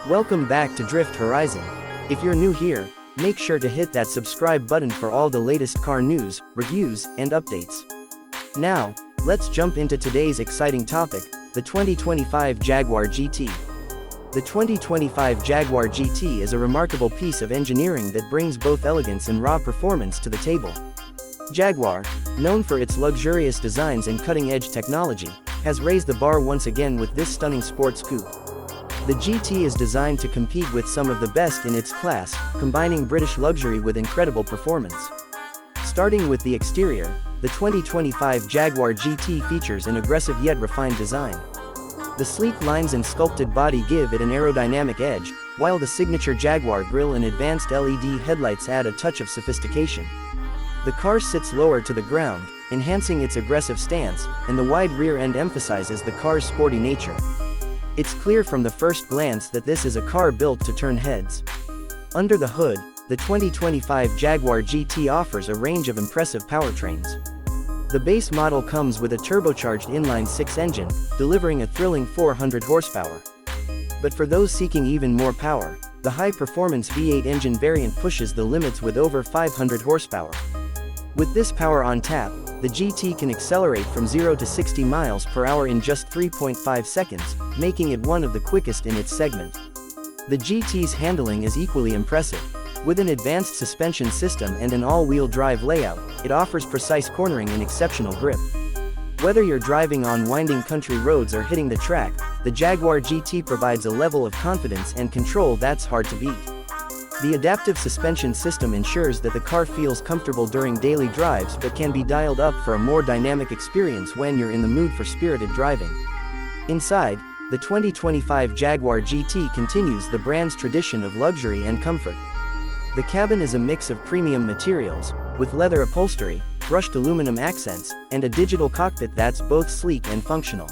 Welcome back to Drift Horizon. If you're new here, make sure to hit that subscribe button for all the latest car news, reviews, and updates. Now, let's jump into today's exciting topic, the 2025 Jaguar GT. The 2025 Jaguar GT is a remarkable piece of engineering that brings both elegance and raw performance to the table. Jaguar, known for its luxurious designs and cutting-edge technology, has raised the bar once again with this stunning sports coupe. The GT is designed to compete with some of the best in its class, combining British luxury with incredible performance. Starting with the exterior, the 2025 Jaguar GT features an aggressive yet refined design. The sleek lines and sculpted body give it an aerodynamic edge, while the signature Jaguar grille and advanced LED headlights add a touch of sophistication. The car sits lower to the ground, enhancing its aggressive stance, and the wide rear end emphasizes the car's sporty nature. It's clear from the first glance that this is a car built to turn heads. Under the hood, the 2025 Jaguar GT offers a range of impressive powertrains. The base model comes with a turbocharged inline-six engine, delivering a thrilling 400 horsepower. But for those seeking even more power, the high-performance V8 engine variant pushes the limits with over 500 horsepower. With this power on tap, the GT can accelerate from 0 to 60 miles per hour in just 3.5 seconds, making it one of the quickest in its segment. The GT's handling is equally impressive. With an advanced suspension system and an all-wheel drive layout, it offers precise cornering and exceptional grip. Whether you're driving on winding country roads or hitting the track, the Jaguar GT provides a level of confidence and control that's hard to beat. The adaptive suspension system ensures that the car feels comfortable during daily drives but can be dialed up for a more dynamic experience when you're in the mood for spirited driving. Inside, the 2025 Jaguar GT continues the brand's tradition of luxury and comfort. The cabin is a mix of premium materials, with leather upholstery, brushed aluminum accents, and a digital cockpit that's both sleek and functional.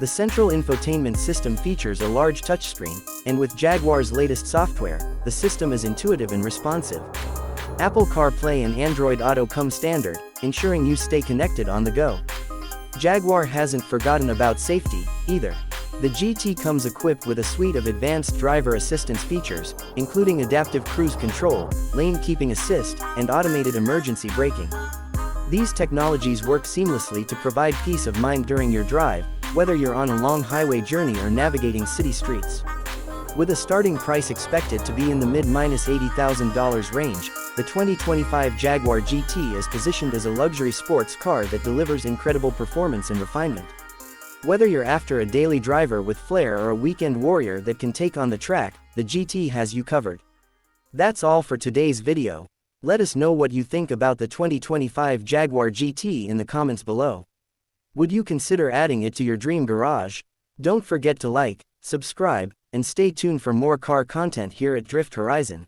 The central infotainment system features a large touchscreen, and with Jaguar's latest software, the system is intuitive and responsive. Apple CarPlay and Android Auto come standard, ensuring you stay connected on the go. Jaguar hasn't forgotten about safety, either. The GT comes equipped with a suite of advanced driver assistance features, including adaptive cruise control, lane keeping assist, and automated emergency braking. These technologies work seamlessly to provide peace of mind during your drive, whether you're on a long highway journey or navigating city streets. With a starting price expected to be in the mid-$80,000 range, the 2025 Jaguar GT is positioned as a luxury sports car that delivers incredible performance and refinement. Whether you're after a daily driver with flair or a weekend warrior that can take on the track, the GT has you covered. That's all for today's video. Let us know what you think about the 2025 Jaguar GT in the comments below. Would you consider adding it to your dream garage? Don't forget to like, subscribe, and stay tuned for more car content here at Drift Horizon.